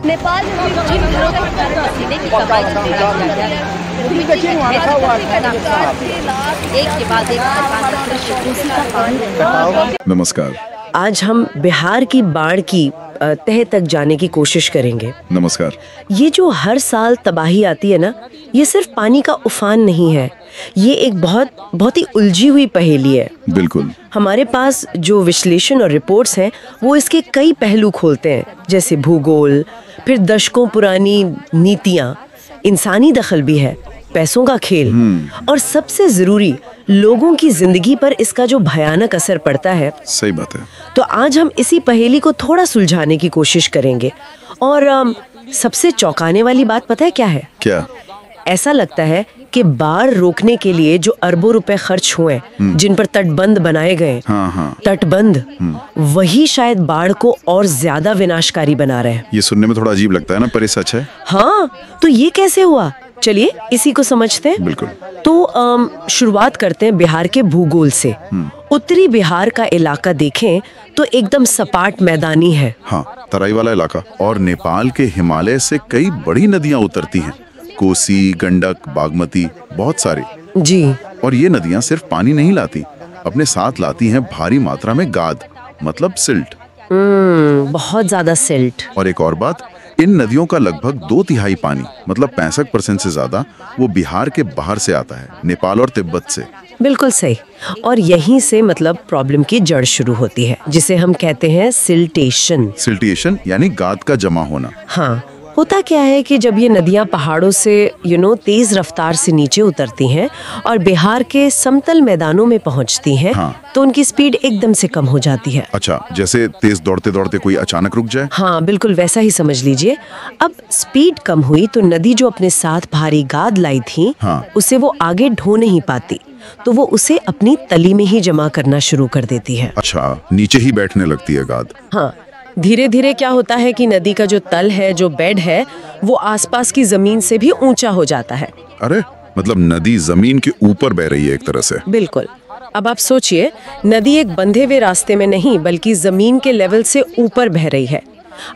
नेपाल में जिन घरों तक पसीने की कमाई एक के बाद एक। नमस्कार। आज हम बिहार की बाढ़ की तह तक जाने की कोशिश करेंगे। नमस्कार। ये जो हर साल तबाही आती है ना, ये सिर्फ पानी का उफान नहीं है, ये एक बहुत ही उलझी हुई पहेली है। बिल्कुल। हमारे पास जो विश्लेषण और रिपोर्ट्स हैं वो इसके कई पहलू खोलते हैं, जैसे भूगोल, फिर दशकों पुरानी नीतियाँ, इंसानी दखल भी है, पैसों का खेल और सबसे जरूरी लोगों की जिंदगी पर इसका जो भयानक असर पड़ता है। सही बात है। तो आज हम इसी पहेली को थोड़ा सुलझाने की कोशिश करेंगे। और सबसे चौंकाने वाली बात पता है क्या है? क्या? ऐसा लगता है कि बाढ़ रोकने के लिए जो अरबों रुपए खर्च हुए, जिन पर तटबंध बनाए गए, तटबंध, वही शायद बाढ़ को और ज्यादा विनाशकारी बना रहे हैं। ये सुनने में थोड़ा अजीब लगता है ना, पर ये सच है। हाँ, तो ये कैसे हुआ? चलिए इसी को समझते हैं। बिल्कुल। तो शुरुआत करते हैं बिहार के भूगोल से। उत्तरी बिहार का इलाका देखें तो एकदम सपाट मैदानी है। हाँ, तराई वाला इलाका। और नेपाल के हिमालय से कई बड़ी नदियाँ उतरती हैं, कोसी, गंडक, बागमती, बहुत सारी। जी। और ये नदियाँ सिर्फ पानी नहीं लाती, अपने साथ लाती हैं भारी मात्रा में गाद, मतलब सिल्ट। बहुत ज्यादा सिल्ट। और एक और बात, इन नदियों का लगभग 2/3 पानी, मतलब 65% से ज्यादा, वो बिहार के बाहर से आता है, नेपाल और तिब्बत से। बिल्कुल सही। और यहीं से मतलब प्रॉब्लम की जड़ शुरू होती है, जिसे हम कहते हैं सिल्टेशन। सिल्टेशन यानी गाद का जमा होना। हाँ, होता क्या है कि जब ये नदियां पहाड़ों से तेज रफ्तार से नीचे उतरती हैं और बिहार के समतल मैदानों में पहुंचती हैं, तो उनकी स्पीड एकदम से कम हो जाती है। अच्छा, जैसे तेज दौड़ते दौड़ते कोई अचानक रुक जाए। हाँ, बिल्कुल वैसा ही समझ लीजिए। अब स्पीड कम हुई तो नदी जो अपने साथ भारी गाद लाई थी, उसे वो आगे ढो नहीं पाती, तो वो उसे अपनी तली में ही जमा करना शुरू कर देती है। अच्छा, नीचे ही बैठने लगती है गाद। हाँ, धीरे धीरे क्या होता है कि नदी का जो तल है, जो बेड है, वो आसपास की जमीन से भी ऊंचा हो जाता है। अरे, मतलब नदी जमीन के ऊपर बह रही है एक तरह से। बिल्कुल। अब आप सोचिए, नदी एक बंधे हुए रास्ते में नहीं बल्कि जमीन के लेवल से ऊपर बह रही है।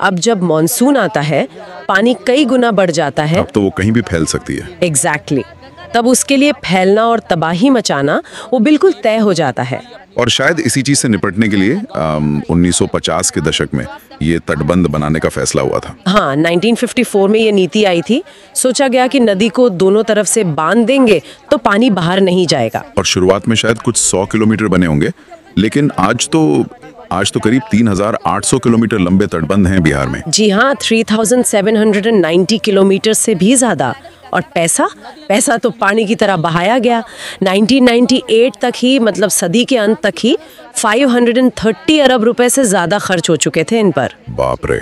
अब जब मॉनसून आता है, पानी कई गुना बढ़ जाता है। अब तो वो कहीं भी फैल सकती है। एग्जैक्टली। तब उसके लिए फैलना और तबाही मचाना वो बिल्कुल तय हो जाता है। और शायद इसी चीज से निपटने के लिए 1950 के दशक में ये तटबंध बनाने का फैसला हुआ था। हाँ, 1954 में ये नीति आई थी। सोचा गया कि नदी को दोनों तरफ से बांध देंगे तो पानी बाहर नहीं जाएगा। और शुरुआत में शायद कुछ 100 किलोमीटर बने होंगे, लेकिन आज तो करीब 3800 किलोमीटर लंबे तटबंध हैं बिहार में। जी हाँ, 3790 किलोमीटर से भी ज्यादा। और पैसा तो पानी की तरह बहाया गया। 1998 तक ही, मतलब सदी के अंत तक ही 530 अरब रुपए से ज्यादा खर्च हो चुके थे इन पर। बाप रे,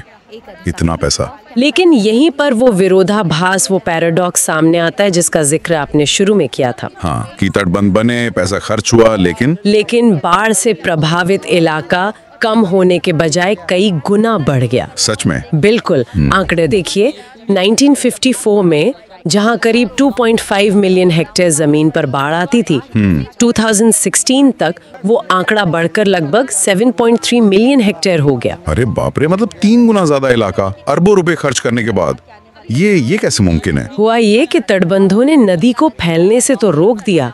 इतना पैसा। लेकिन यहीं पर वो विरोधाभास, वो पैराडॉक्स सामने आता है जिसका जिक्र आपने शुरू में किया था। हाँ, कि तटबंध बने, पैसा खर्च हुआ, लेकिन बाढ़ से प्रभावित इलाका कम होने के बजाय कई गुना बढ़ गया। सच में? बिल्कुल। आंकड़े देखिए, 1954 में जहां करीब 2.5 मिलियन हेक्टेयर जमीन पर बाढ़ आती थी, 2016 तक वो आंकड़ा बढ़कर लगभग 7.3 मिलियन हेक्टेयर हो गया। अरे बाप रे, मतलब 3 गुना ज्यादा इलाका, अरबों रुपए खर्च करने के बाद। ये कैसे मुमकिन है? हुआ ये कि तटबंधों ने नदी को फैलने से तो रोक दिया।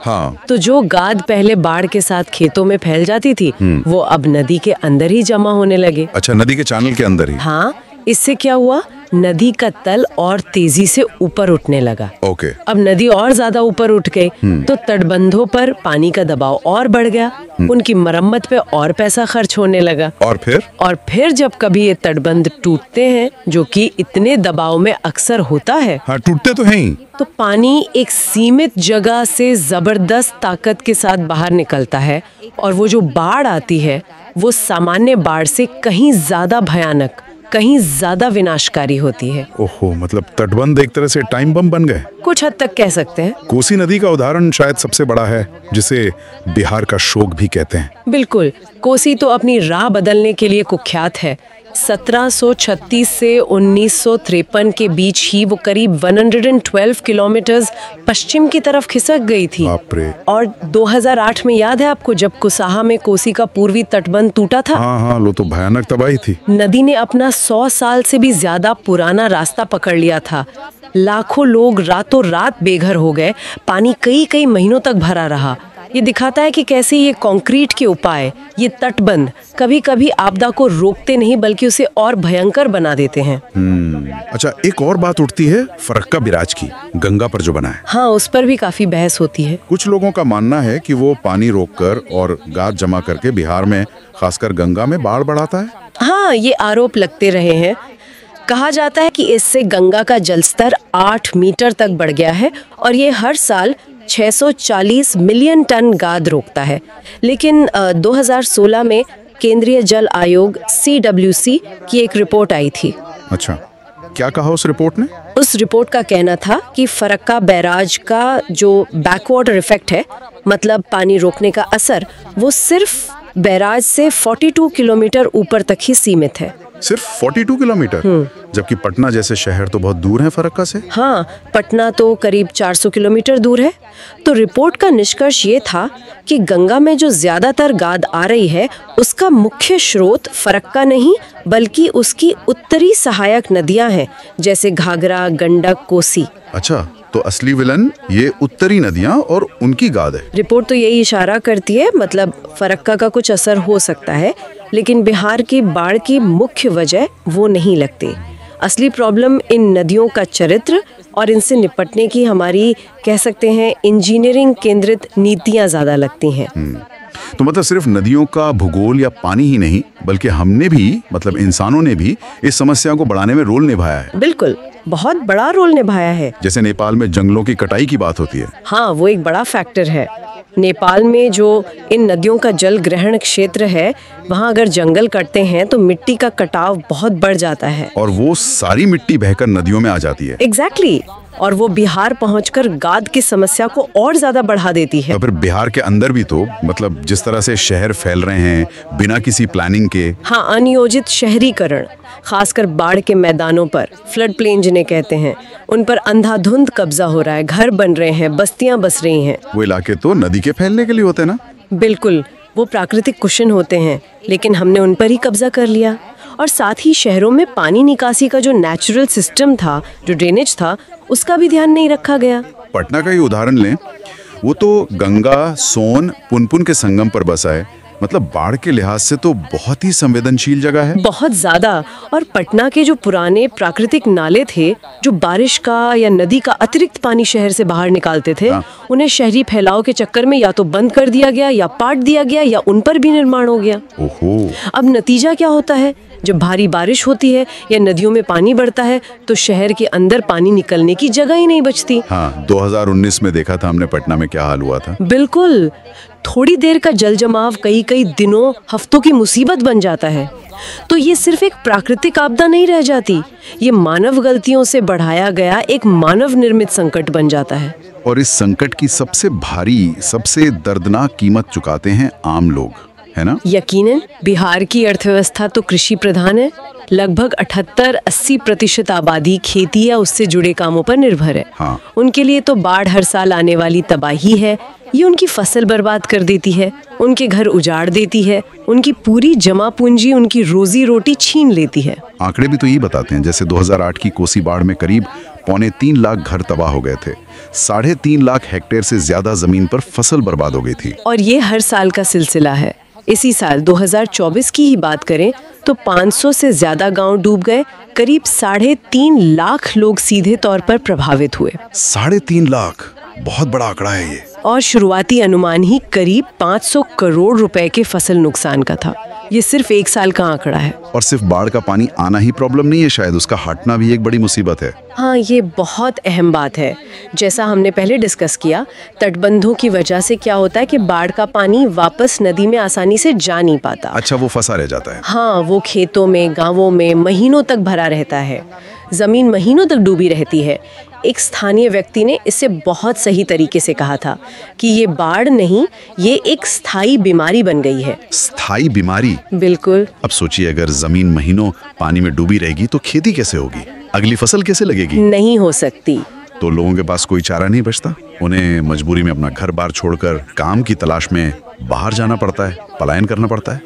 तो जो गाद पहले बाढ़ के साथ खेतों में फैल जाती थी, वो अब नदी के अंदर ही जमा होने लगे। अच्छा, नदी के चैनल के अंदर ही? हाँ, इससे क्या हुआ, नदी का तल और तेजी से ऊपर उठने लगा। ओके। अब नदी और ज्यादा ऊपर उठ गई तो तटबंधों पर पानी का दबाव और बढ़ गया। उनकी मरम्मत पे और पैसा खर्च होने लगा। और फिर जब कभी ये तटबंध टूटते हैं, जो कि इतने दबाव में अक्सर होता है, हाँ, टूटते तो हैं ही, तो पानी एक सीमित जगह से जबरदस्त ताकत के साथ बाहर निकलता है। और वो जो बाढ़ आती है, वो सामान्य बाढ़ से कहीं ज्यादा भयानक, कहीं ज्यादा विनाशकारी होती है। ओहो, मतलब तटबंध एक तरह से टाइम बम बन गए। कुछ हद तक कह सकते हैं। कोसी नदी का उदाहरण शायद सबसे बड़ा है, जिसे बिहार का शोक भी कहते हैं। बिल्कुल। कोसी तो अपनी राह बदलने के लिए कुख्यात है। 1736 से 1953 के बीच ही वो करीब 112 किलोमीटर्स पश्चिम की तरफ खिसक गई थी। बाप रे। और 2008 में याद है आपको, जब कुसाहा में कोसी का पूर्वी तटबंध टूटा था? हाँ, लो तो भयानक तबाही थी। नदी ने अपना 100 साल से भी ज्यादा पुराना रास्ता पकड़ लिया था। लाखों लोग रातों रात बेघर हो गए। पानी कई कई महीनों तक भरा रहा। ये दिखाता है कि कैसे ये कंक्रीट के उपाय, ये तटबंध कभी कभी आपदा को रोकते नहीं बल्कि उसे और भयंकर बना देते हैं। अच्छा, एक और बात उठती है फरक्का बिराज की, गंगा पर जो बना है। हाँ, उस पर भी काफी बहस होती है। कुछ लोगों का मानना है कि वो पानी रोककर और गाद जमा करके बिहार में, खासकर गंगा में, बाढ़ बढ़ाता है। हाँ, ये आरोप लगते रहे हैं। कहा जाता है कि इससे गंगा का जलस्तर 8 मीटर तक बढ़ गया है और ये हर साल 640 मिलियन टन गाद रोकता है। लेकिन 2016 में केंद्रीय जल आयोग CWC की एक रिपोर्ट आई थी। अच्छा, क्या कहा उस रिपोर्ट ने? उस रिपोर्ट का कहना था कि फरक्का बैराज का जो बैकवाटर इफेक्ट है, मतलब पानी रोकने का असर, वो सिर्फ बैराज से 42 किलोमीटर ऊपर तक ही सीमित है। सिर्फ 42 किलोमीटर? जबकि पटना जैसे शहर तो बहुत दूर है फरक्का से। हाँ, पटना तो करीब 400 किलोमीटर दूर है। तो रिपोर्ट का निष्कर्ष ये था कि गंगा में जो ज्यादातर गाद आ रही है उसका मुख्य स्रोत फरक्का नहीं बल्कि उसकी उत्तरी सहायक नदियां हैं, जैसे घाघरा, गंडक, कोसी। अच्छा, तो असली विलन ये उत्तरी नदियां और उनकी गाद है। रिपोर्ट तो यही इशारा करती है, मतलब फरक्का का कुछ असर हो सकता है, लेकिन बिहार की बाढ़ की मुख्य वजह वो नहीं लगती। असली प्रॉब्लम इन नदियों का चरित्र और इनसे निपटने की हमारी, कह सकते हैं, इंजीनियरिंग केंद्रित नीतियां ज्यादा लगती हैं। तो मतलब सिर्फ नदियों का भूगोल या पानी ही नहीं, बल्कि हमने भी, मतलब इंसानों ने भी इस समस्या को बढ़ाने में रोल निभाया है। बिल्कुल, बहुत बड़ा रोल निभाया है। जैसे नेपाल में जंगलों की कटाई की बात होती है। हाँ, वो एक बड़ा फैक्टर है। नेपाल में जो इन नदियों का जल ग्रहण क्षेत्र है, वहाँ अगर जंगल कटते हैं तो मिट्टी का कटाव बहुत बढ़ जाता है और वो सारी मिट्टी बहकर नदियों में आ जाती है। एग्जैक्टली। और वो बिहार पहुंचकर गाद की समस्या को और ज्यादा बढ़ा देती है। तो फिर बिहार के अंदर भी तो, मतलब जिस तरह से शहर फैल रहे हैं बिना किसी प्लानिंग के। हाँ, अनियोजित शहरीकरण, खासकर बाढ़ के मैदानों पर, फ्लड प्लेन जिन्हें कहते हैं, उन पर अंधाधुंध कब्जा हो रहा है। घर बन रहे हैं, बस्तियां बस रही हैं। वो इलाके तो नदी के फैलने के लिए होते हैं ना। बिल्कुल, वो प्राकृतिक कुशन होते हैं, लेकिन हमने उन पर ही कब्जा कर लिया। और साथ ही शहरों में पानी निकासी का जो नेचुरल सिस्टम था, जो ड्रेनेज था, उसका भी ध्यान नहीं रखा गया। पटना का ही उदाहरण लें, वो तो गंगा, सोन, पुनपुन के संगम पर बसा है। मतलब बाढ़ के लिहाज से तो बहुत ही संवेदनशील जगह है। बहुत ज्यादा। और पटना के जो पुराने प्राकृतिक नाले थे, जो बारिश का या नदी का अतिरिक्त पानी शहर से बाहर निकालते थे, उन्हें शहरी फैलाव के चक्कर में या तो बंद कर दिया गया या पाट दिया गया या उन पर भी निर्माण हो गया। ओहो। अब नतीजा क्या होता है? जब भारी बारिश होती है या नदियों में पानी बढ़ता है तो शहर के अंदर पानी निकलने की जगह ही नहीं बचती। हाँ, 2019 में देखा था हमने पटना में क्या हाल हुआ था। बिल्कुल, थोड़ी देर का जल जमाव कई कई दिनों, हफ्तों की मुसीबत बन जाता है। तो ये सिर्फ एक प्राकृतिक आपदा नहीं रह जाती, ये मानव गलतियों से बढ़ाया गया एक मानव निर्मित संकट बन जाता है। और इस संकट की सबसे भारी, सबसे दर्दनाक कीमत चुकाते हैं आम लोग, है ना? यकीनन। बिहार की अर्थव्यवस्था तो कृषि प्रधान है। लगभग 78-80% आबादी खेती या उससे जुड़े कामों पर निर्भर है। हाँ। उनके लिए तो बाढ़ हर साल आने वाली तबाही है। ये उनकी फसल बर्बाद कर देती है, उनके घर उजाड़ देती है, उनकी पूरी जमा पूंजी, उनकी रोजी रोटी छीन लेती है। आंकड़े भी तो यही बताते हैं। जैसे 2008 की कोसी बाढ़ में करीब 3.25 लाख घर तबाह हो गए थे। 3.5 लाख हेक्टेयर से ज्यादा जमीन पर फसल बर्बाद हो गई थी। और ये हर साल का सिलसिला है। इसी साल 2024 की ही बात करें तो 500 से ज्यादा गांव डूब गए। करीब 3.5 लाख लोग सीधे तौर पर प्रभावित हुए। 3.5 लाख, बहुत बड़ा आंकड़ा है ये। और शुरुआती अनुमान ही करीब 500 करोड़ रुपए के फसल नुकसान का था। ये सिर्फ एक साल का आंकड़ा है। और सिर्फ बाढ़ का पानी आना ही प्रॉब्लम नहीं है, शायद उसका हटना भी एक बड़ी मुसीबत है। हाँ, ये बहुत अहम बात है। जैसा हमने पहले डिस्कस किया, तटबंधों की वजह से क्या होता है कि बाढ़ का पानी वापस नदी में आसानी से जा नहीं पाता। अच्छा, वो फंसा रह जाता है। हाँ, वो खेतों में, गांवों में महीनों तक भरा रहता है। जमीन महीनों तक डूबी रहती है। एक स्थानीय व्यक्ति ने इसे बहुत सही तरीके से कहा था कि ये बाढ़ नहीं, ये एक स्थायी बीमारी बन गई है। स्थायी बीमारी? बिल्कुल। अब सोचिए, अगर जमीन महीनों पानी में डूबी रहेगी तो खेती कैसे होगी, अगली फसल कैसे लगेगी? नहीं हो सकती। तो लोगों के पास कोई चारा नहीं बचता, उन्हें मजबूरी में अपना घर बार छोड़कर काम की तलाश में बाहर जाना पड़ता है, पलायन करना पड़ता है।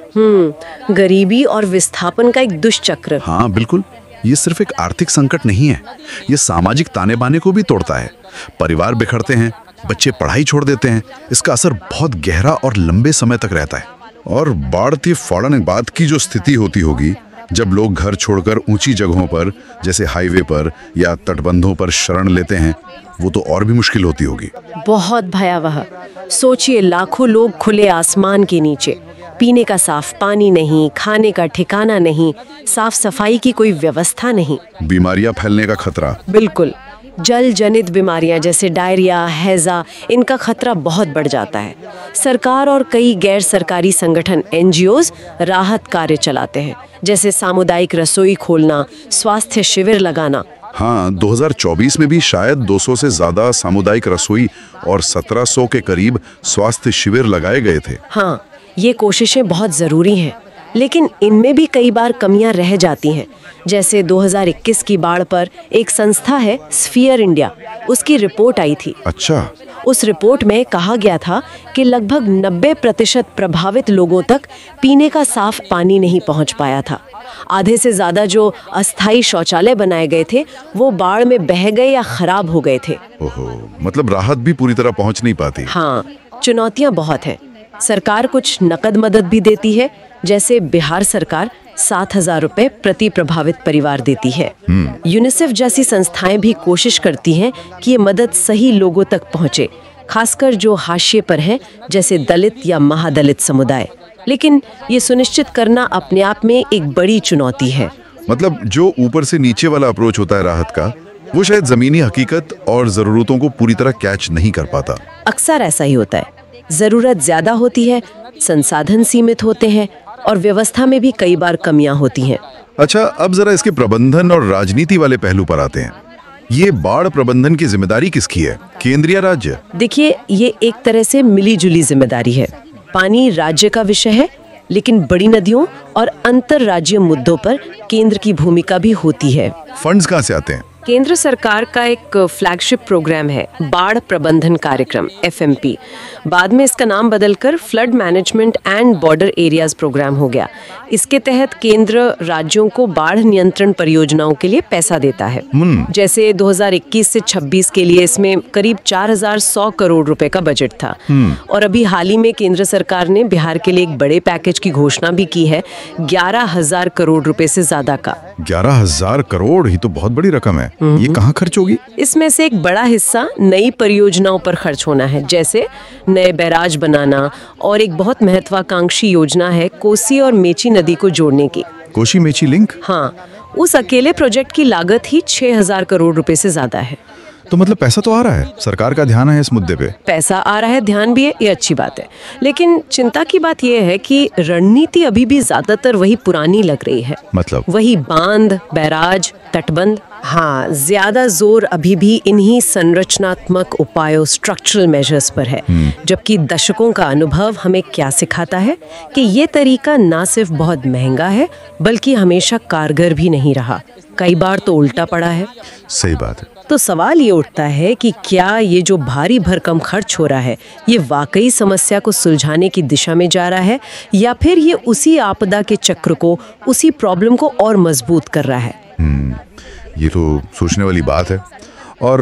गरीबी और विस्थापन का एक दुष्चक्र। हाँ बिल्कुल, ये सिर्फ एक आर्थिक संकट नहीं है, ये सामाजिक ताने बाने को भी तोड़ता है। परिवार बिखरते हैं, बच्चे पढ़ाई छोड़ देते हैं, इसका असर बहुत गहरा और लंबे समय तक रहता है। और बाढ़ के फौरन बाद की जो स्थिति होती होगी, जब लोग घर छोड़कर ऊंची जगहों पर जैसे हाईवे पर या तटबंधों पर शरण लेते हैं, वो तो और भी मुश्किल होती होगी। बहुत भयावह। सोचिए, लाखों लोग खुले आसमान के नीचे, पीने का साफ पानी नहीं, खाने का ठिकाना नहीं, साफ सफाई की कोई व्यवस्था नहीं, बीमारियां फैलने का खतरा। बिल्कुल। जल जनित बीमारियां जैसे डायरिया, हैजा, इनका खतरा बहुत बढ़ जाता है। सरकार और कई गैर सरकारी संगठन NGOs राहत कार्य चलाते हैं, जैसे सामुदायिक रसोई खोलना, स्वास्थ्य शिविर लगाना। हाँ, 2024 में भी शायद 200 से ज्यादा सामुदायिक रसोई और 1700 के करीब स्वास्थ्य शिविर लगाए गए थे। हाँ, ये कोशिशें बहुत जरूरी हैं, लेकिन इनमें भी कई बार कमियां रह जाती हैं। जैसे 2021 की बाढ़ पर एक संस्था है स्फीयर इंडिया, उसकी रिपोर्ट आई थी। अच्छा। उस रिपोर्ट में कहा गया था कि लगभग 90% प्रभावित लोगों तक पीने का साफ पानी नहीं पहुंच पाया था। आधे से ज्यादा जो अस्थायी शौचालय बनाए गए थे वो बाढ़ में बह गए या खराब हो गए थे। ओहो, मतलब राहत भी पूरी तरह पहुंच नहीं पाती। हाँ, चुनौतियां बहुत हैं। सरकार कुछ नकद मदद भी देती है, जैसे बिहार सरकार 7,000 रुपए प्रति प्रभावित परिवार देती है। यूनिसेफ जैसी संस्थाएं भी कोशिश करती हैं कि ये मदद सही लोगों तक पहुंचे, खासकर जो हाशिए पर हैं, जैसे दलित या महादलित समुदाय। लेकिन ये सुनिश्चित करना अपने आप में एक बड़ी चुनौती है। मतलब जो ऊपर से नीचे वाला अप्रोच होता है राहत का, वो शायद जमीनी हकीकत और जरूरतों को पूरी तरह कैच नहीं कर पाता। अक्सर ऐसा ही होता है। जरूरत ज्यादा होती है, संसाधन सीमित होते हैं और व्यवस्था में भी कई बार कमियां होती हैं। अच्छा, अब जरा इसके प्रबंधन और राजनीति वाले पहलू पर आते हैं। ये बाढ़ प्रबंधन की जिम्मेदारी किसकी है, केंद्र या राज्य? देखिए, ये एक तरह से मिलीजुली जिम्मेदारी है। पानी राज्य का विषय है, लेकिन बड़ी नदियों और अंतर्राज्यीय मुद्दों पर केंद्र की भूमिका भी होती है। फंड्स कहाँ से आते हैं? केंद्र सरकार का एक फ्लैगशिप प्रोग्राम है बाढ़ प्रबंधन कार्यक्रम FMP। बाद में इसका नाम बदलकर flood management and border areas programme हो गया। इसके तहत केंद्र राज्यों को बाढ़ नियंत्रण परियोजनाओं के लिए पैसा देता है। जैसे 2021 से 26 के लिए इसमें करीब 4,100 करोड़ रुपए का बजट था। और अभी हाल ही में केंद्र सरकार ने बिहार के लिए एक बड़े पैकेज की घोषणा भी की है, 11,000 करोड़ रुपए से ज्यादा का। 11,000 करोड़ ही तो बहुत बड़ी रकम है। ये कहाँ खर्च होगी? इसमें से एक बड़ा हिस्सा नई परियोजनाओं पर खर्च होना है, जैसे नए बैराज बनाना, और एक बहुत महत्वाकांक्षी योजना है कोसी और मेची नदी को जोड़ने की। कोसी मेची लिंक? हाँ, उस अकेले प्रोजेक्ट की लागत ही 6,000 करोड़ रुपए से ज्यादा है। तो मतलब पैसा तो आ रहा है, सरकार का ध्यान है इस मुद्दे पे। पैसा आ रहा है, ध्यान भी है, ये अच्छी बात है। लेकिन चिंता की बात यह है कि रणनीति अभी भी ज्यादातर वही पुरानी लग रही है। मतलब? वही बांध, बैराज, तटबंध। हाँ, ज्यादा जोर अभी भी इन्हीं संरचनात्मक उपायों, स्ट्रक्चरल मेजर्स पर है। जबकि दशकों का अनुभव हमें क्या सिखाता है कि ये तरीका ना सिर्फ बहुत महंगा है, बल्कि हमेशा कारगर भी नहीं रहा। कई बार तो उल्टा पड़ा है। सही बात है। तो सवाल ये उठता है कि क्या ये जो भारी भरकम खर्च हो रहा है, ये वाकई समस्या को सुलझाने की दिशा में जा रहा है, या फिर ये उसी आपदा के चक्र को, उसी प्रॉब्लम को और मजबूत कर रहा है? ये तो सोचने वाली बात है। और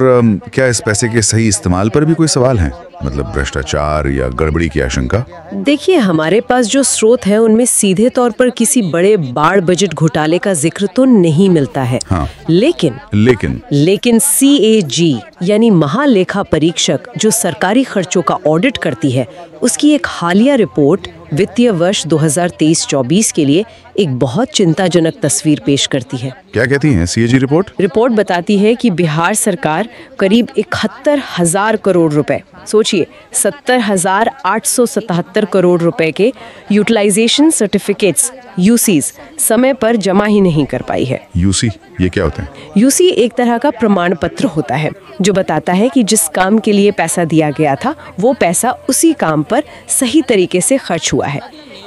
क्या इस पैसे के सही इस्तेमाल पर भी कोई सवाल है, मतलब भ्रष्टाचार या गड़बड़ी की आशंका? देखिए, हमारे पास जो स्रोत है उनमें सीधे तौर पर किसी बड़े बाढ़ बजट घोटाले का जिक्र तो नहीं मिलता है। हाँ। लेकिन CAG यानी महालेखा परीक्षक जो सरकारी खर्चों का ऑडिट करती है, उसकी एक हालिया रिपोर्ट वित्तीय वर्ष 2023-24 के लिए एक बहुत चिंताजनक तस्वीर पेश करती है। क्या कहती है CAG रिपोर्ट? रिपोर्ट बताती है कि बिहार सरकार करीब 71,000 करोड़ रुपए सोचिए 70,877 करोड़ रुपए के यूटिलाइजेशन सर्टिफिकेट्स यूसीज समय पर जमा ही नहीं कर पाई है। यूसी ये क्या होता है? यूसी एक तरह का प्रमाण पत्र होता है जो बताता है कि जिस काम के लिए पैसा दिया गया था वो पैसा उसी काम पर सही तरीके से खर्च हुआ है।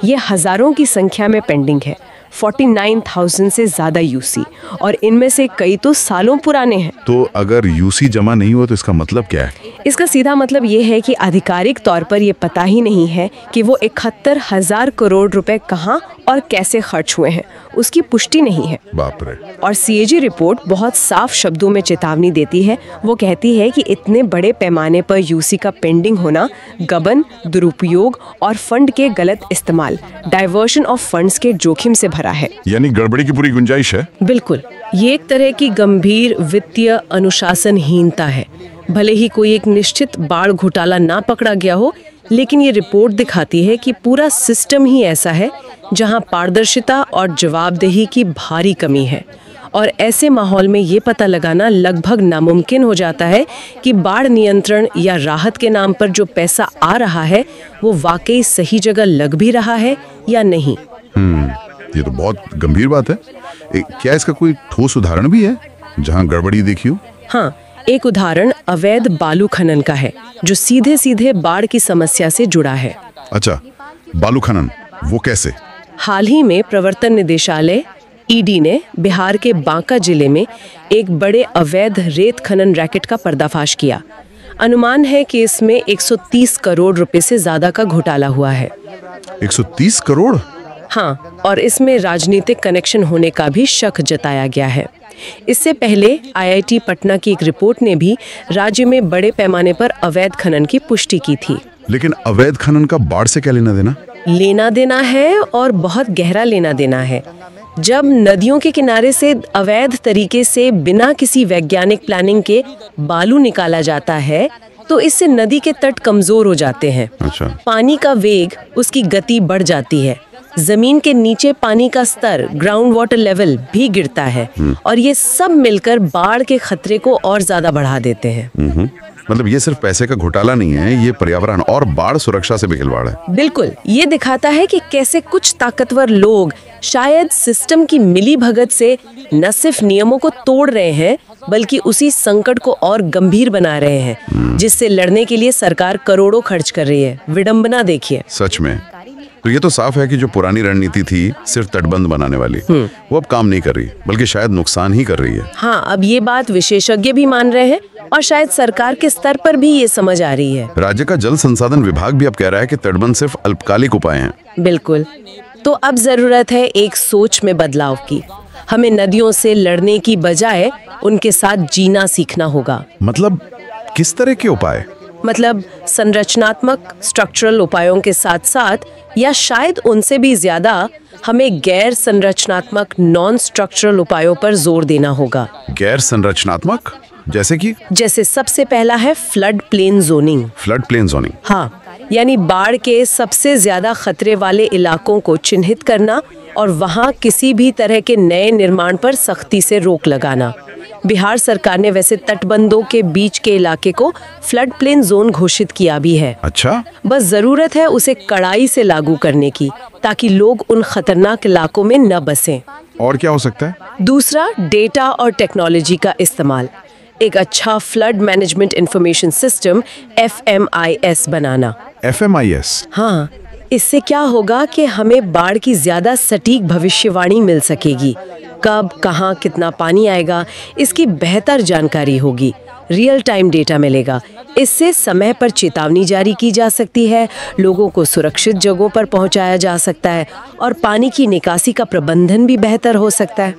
ये हजारों की संख्या में पेंडिंग है, 49,000 से ज्यादा यूसी, और इनमें से कई तो सालों पुराने हैं। तो अगर यूसी जमा नहीं हुआ तो इसका मतलब क्या है? इसका सीधा मतलब ये है कि आधिकारिक तौर पर ये पता ही नहीं है कि वो 71,000 करोड़ रुपए कहाँ और कैसे खर्च हुए हैं, उसकी पुष्टि नहीं है। बाप रे। और सीएजी रिपोर्ट बहुत साफ शब्दों में चेतावनी देती है। वो कहती है कि इतने बड़े पैमाने पर यूसी का पेंडिंग होना गबन, दुरुपयोग और फंड के गलत इस्तेमाल, डाइवर्शन ऑफ फंड्स के जोखिम से भरा है। यानी गड़बड़ी की पूरी गुंजाइश है। बिल्कुल, ये एक तरह की गंभीर वित्तीय अनुशासनहीनता है। भले ही कोई एक निश्चित बाढ़ घोटाला ना पकड़ा गया हो, लेकिन ये रिपोर्ट दिखाती है कि पूरा सिस्टम ही ऐसा है जहां पारदर्शिता और जवाबदेही की भारी कमी है। और ऐसे माहौल में ये पता लगाना लगभग नामुमकिन हो जाता है कि बाढ़ नियंत्रण या राहत के नाम पर जो पैसा आ रहा है वो वाकई सही जगह लग भी रहा है या नहीं। ये तो बहुत गंभीर बात है। क्या इसका कोई ठोस उदाहरण भी है जहां गड़बड़ी देखी हो? हाँ, एक उदाहरण अवैध बालू खनन का है जो सीधे सीधे बाढ़ की समस्या से जुड़ा है। अच्छा, बालू खनन, वो कैसे? हाल ही में प्रवर्तन निदेशालय ईडी ने बिहार के बांका जिले में एक बड़े अवैध रेत खनन रैकेट का पर्दाफाश किया। अनुमान है कि इसमें 130 करोड़ रुपए से ज्यादा का घोटाला हुआ है। 130 करोड़? हाँ, और इसमें राजनीतिक कनेक्शन होने का भी शक जताया गया है। इससे पहले आईआईटी पटना की एक रिपोर्ट ने भी राज्य में बड़े पैमाने पर अवैध खनन की पुष्टि की थी। लेकिन अवैध खनन का बाढ़ से क्या लेना देना? लेना देना है, और बहुत गहरा लेना देना है। जब नदियों के किनारे से अवैध तरीके से बिना किसी वैज्ञानिक प्लानिंग के बालू निकाला जाता है तो इससे नदी के तट कमजोर हो जाते हैं। अच्छा। पानी का वेग, उसकी गति बढ़ जाती है। जमीन के नीचे पानी का स्तर, ग्राउंड वाटर लेवल भी गिरता है, और ये सब मिलकर बाढ़ के खतरे को और ज्यादा बढ़ा देते हैं। मतलब ये सिर्फ पैसे का घोटाला नहीं है, ये पर्यावरण और बाढ़ सुरक्षा से भी खिलवाड़ है। बिल्कुल, ये दिखाता है कि कैसे कुछ ताकतवर लोग शायद सिस्टम की मिलीभगत से न सिर्फ नियमों को तोड़ रहे हैं बल्कि उसी संकट को और गंभीर बना रहे हैं जिससे लड़ने के लिए सरकार करोड़ों खर्च कर रही है। विडंबना देखिए। सच में। तो ये तो साफ है कि जो पुरानी रणनीति थी सिर्फ तटबंध बनाने वाली, वो अब काम नहीं कर रही बल्कि शायद नुकसान ही कर रही है। हाँ, अब ये बात विशेषज्ञ भी मान रहे हैं और शायद सरकार के स्तर पर भी ये समझ आ रही है। राज्य का जल संसाधन विभाग भी अब कह रहा है कि तटबंध सिर्फ अल्पकालिक उपाय हैं। बिल्कुल। तो अब जरूरत है एक सोच में बदलाव की। हमें नदियों से लड़ने की बजाय उनके साथ जीना सीखना होगा। मतलब किस तरह के उपाय? मतलब संरचनात्मक स्ट्रक्चरल उपायों के साथ साथ, या शायद उनसे भी ज्यादा, हमें गैर संरचनात्मक नॉन स्ट्रक्चरल उपायों पर जोर देना होगा। गैर संरचनात्मक जैसे कि? जैसे सबसे पहला है flood plain zoning. Flood plain zoning? हाँ, यानी बाढ़ के सबसे ज्यादा खतरे वाले इलाकों को चिन्हित करना और वहाँ किसी भी तरह के नए निर्माण पर सख्ती से रोक लगाना। बिहार सरकार ने वैसे तटबंधों के बीच के इलाके को फ्लड प्लेन जोन घोषित किया भी है। अच्छा। बस जरूरत है उसे कड़ाई से लागू करने की ताकि लोग उन खतरनाक इलाकों में न बसें। और क्या हो सकता है? दूसरा, डेटा और टेक्नोलॉजी का इस्तेमाल। एक अच्छा flood management information system FMIS बनाना। FMIS? हाँ, इससे क्या होगा कि हमें बाढ़ की ज्यादा सटीक भविष्यवाणी मिल सकेगी। कब, कहाँ, कितना पानी आएगा, इसकी बेहतर जानकारी होगी। रियल टाइम डेटा मिलेगा। इससे समय पर चेतावनी जारी की जा सकती है, लोगों को सुरक्षित जगहों पर पहुंचाया जा सकता है और पानी की निकासी का प्रबंधन भी बेहतर हो सकता है।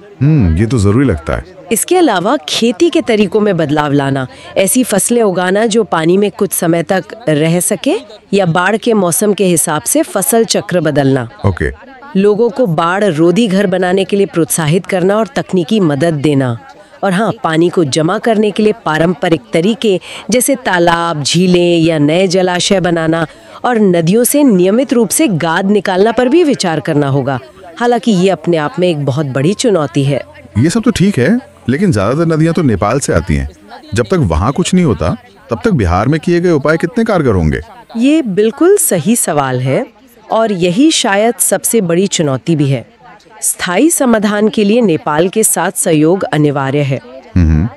ये तो जरूरी लगता है। इसके अलावा खेती के तरीकों में बदलाव लाना, ऐसी फसलें उगाना जो पानी में कुछ समय तक रह सके, या बाढ़ के मौसम के हिसाब से फसल चक्र बदलना। ओके। लोगों को बाढ़ रोधी घर बनाने के लिए प्रोत्साहित करना और तकनीकी मदद देना। और हाँ, पानी को जमा करने के लिए पारंपरिक तरीके जैसे तालाब, झीलें या नए जलाशय बनाना और नदियों से नियमित रूप से गाद निकालना पर भी विचार करना होगा। हालांकि ये अपने आप में एक बहुत बड़ी चुनौती है। ये सब तो ठीक है, लेकिन ज्यादातर नदियां तो नेपाल से आती हैं। जब तक वहाँ कुछ नहीं होता तब तक बिहार में किए गए उपाय कितने कारगर होंगे? ये बिल्कुल सही सवाल है और यही शायद सबसे बड़ी चुनौती भी है। स्थायी समाधान के लिए नेपाल के साथ सहयोग अनिवार्य है।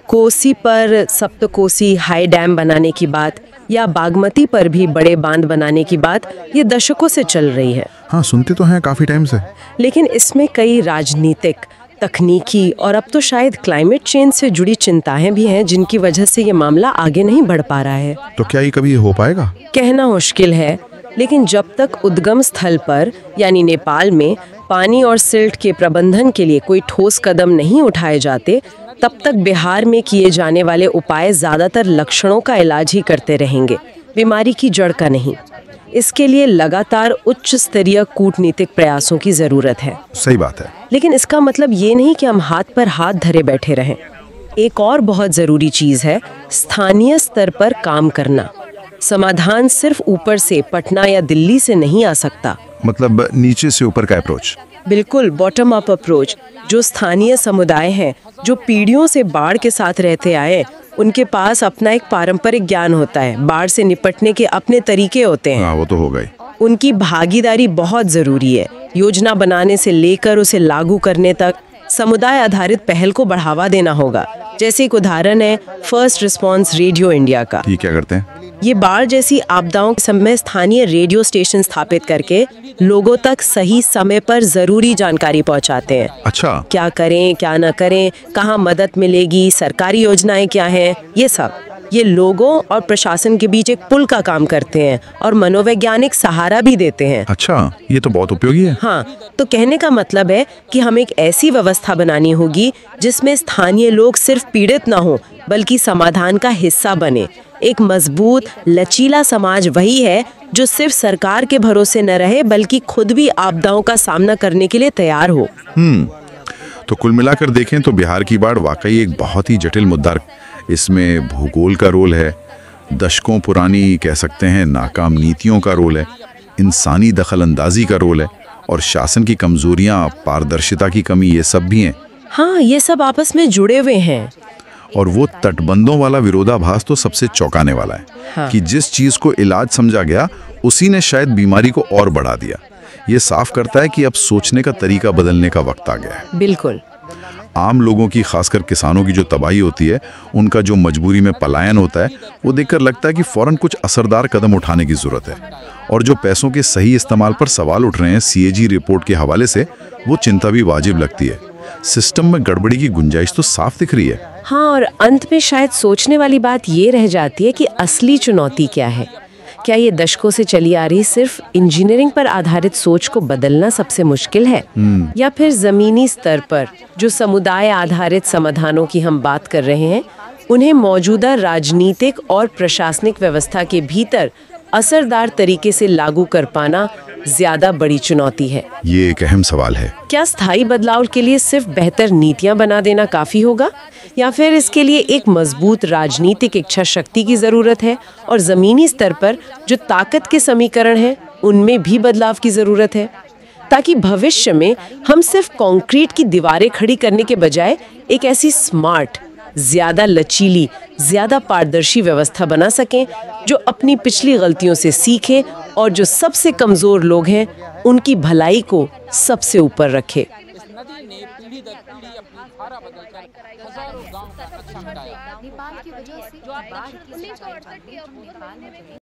कोसी पर सप्तकोसी हाई डैम बनाने की बात या बागमती पर भी बड़े बांध बनाने की बात ये दशकों से चल रही है। हाँ, सुनते तो हैं काफी टाइम से। लेकिन इसमें कई राजनीतिक, तकनीकी और अब तो शायद क्लाइमेट चेंज से जुड़ी चिंताएं भी हैं जिनकी वजह से ये मामला आगे नहीं बढ़ पा रहा है। तो क्या ये कभी हो पाएगा? कहना मुश्किल है, लेकिन जब तक उद्गम स्थल पर यानी नेपाल में पानी और सिल्ट के प्रबंधन के लिए कोई ठोस कदम नहीं उठाए जाते, तब तक बिहार में किए जाने वाले उपाय ज्यादातर लक्षणों का इलाज ही करते रहेंगे, बीमारी की जड़ का नहीं। इसके लिए लगातार उच्च स्तरीय कूटनीतिक प्रयासों की जरूरत है। सही बात है। लेकिन इसका मतलब ये नहीं कि हम हाथ पर हाथ धरे बैठे रहें। एक और बहुत जरूरी चीज है स्थानीय स्तर पर काम करना। समाधान सिर्फ ऊपर से पटना या दिल्ली से नहीं आ सकता। मतलब नीचे से ऊपर का अप्रोच। बिल्कुल, बॉटम अप अप्रोच। जो स्थानीय समुदाय हैं, जो पीढ़ियों से बाढ़ के साथ रहते आए, उनके पास अपना एक पारंपरिक ज्ञान होता है, बाढ़ से निपटने के अपने तरीके होते हैं। हाँ, वो तो हो गई। उनकी भागीदारी बहुत जरूरी है। योजना बनाने से लेकर उसे लागू करने तक समुदाय आधारित पहल को बढ़ावा देना होगा। जैसे एक उदाहरण है फर्स्ट रिस्पांस रेडियो इंडिया का। ये क्या करते हैं? ये बाढ़ जैसी आपदाओं के समय स्थानीय रेडियो स्टेशन स्थापित करके लोगों तक सही समय पर जरूरी जानकारी पहुंचाते हैं। अच्छा। क्या करें, क्या न करें, कहाँ मदद मिलेगी, सरकारी योजनाएं क्या हैं, ये सब। ये लोगों और प्रशासन के बीच एक पुल का काम करते हैं और मनोवैज्ञानिक सहारा भी देते हैं। अच्छा, ये तो बहुत उपयोगी है। हाँ, तो कहने का मतलब है कि हमें एक ऐसी व्यवस्था बनानी होगी जिसमें स्थानीय लोग सिर्फ पीड़ित ना हो बल्कि समाधान का हिस्सा बने। एक मजबूत लचीला समाज वही है जो सिर्फ सरकार के भरोसे न रहे बल्कि खुद भी आपदाओं का सामना करने के लिए तैयार हो। तो कुल मिलाकर देखें तो बिहार की बाढ़ वाकई एक बहुत ही जटिल मुद्दा है। इसमें भूगोल का रोल है, दशकों पुरानी कह सकते हैं नाकाम नीतियों का रोल है, इंसानी दखलंदाजी का रोल है और शासन की कमजोरियां, पारदर्शिता की कमी, ये सब भी हैं। हाँ, ये सब आपस में जुड़े हुए हैं। और वो तटबंधों वाला विरोधाभास तो सबसे चौंकाने वाला है। हाँ। कि जिस चीज को इलाज समझा गया उसी ने शायद बीमारी को और बढ़ा दिया। ये साफ करता है कि अब सोचने का तरीका बदलने का वक्त आ गया है। बिल्कुल। आम लोगों की, खासकर किसानों की जो तबाही होती है, उनका जो मजबूरी में पलायन होता है, वो देखकर लगता है कि फौरन कुछ असरदार कदम उठाने की जरूरत है। और जो पैसों के सही इस्तेमाल पर सवाल उठ रहे हैं सीएजी रिपोर्ट के हवाले से, वो चिंता भी वाजिब लगती है। सिस्टम में गड़बड़ी की गुंजाइश तो साफ दिख रही है। हाँ, और अंत में शायद सोचने वाली बात ये रह जाती है कि असली चुनौती क्या है। क्या ये दशकों से चली आ रही सिर्फ इंजीनियरिंग पर आधारित सोच को बदलना सबसे मुश्किल है, या फिर जमीनी स्तर पर जो समुदाय आधारित समाधानों की हम बात कर रहे हैं, उन्हें मौजूदा राजनीतिक और प्रशासनिक व्यवस्था के भीतर असरदार तरीके से लागू कर पाना ज्यादा बड़ी चुनौती है? ये एक अहम सवाल है। क्या स्थायी बदलाव के लिए सिर्फ बेहतर नीतियां बना देना काफी होगा, या फिर इसके लिए एक मजबूत राजनीतिक इच्छा शक्ति की जरूरत है और जमीनी स्तर पर जो ताकत के समीकरण हैं उनमें भी बदलाव की जरूरत है, ताकि भविष्य में हम सिर्फ कंक्रीट की दीवारें खड़ी करने के बजाय एक ऐसी स्मार्ट, ज्यादा लचीली, ज्यादा पारदर्शी व्यवस्था बना सकें जो अपनी पिछली गलतियों से सीखे और जो सबसे कमजोर लोग हैं उनकी भलाई को सबसे ऊपर रखे। नेपाल की वजह से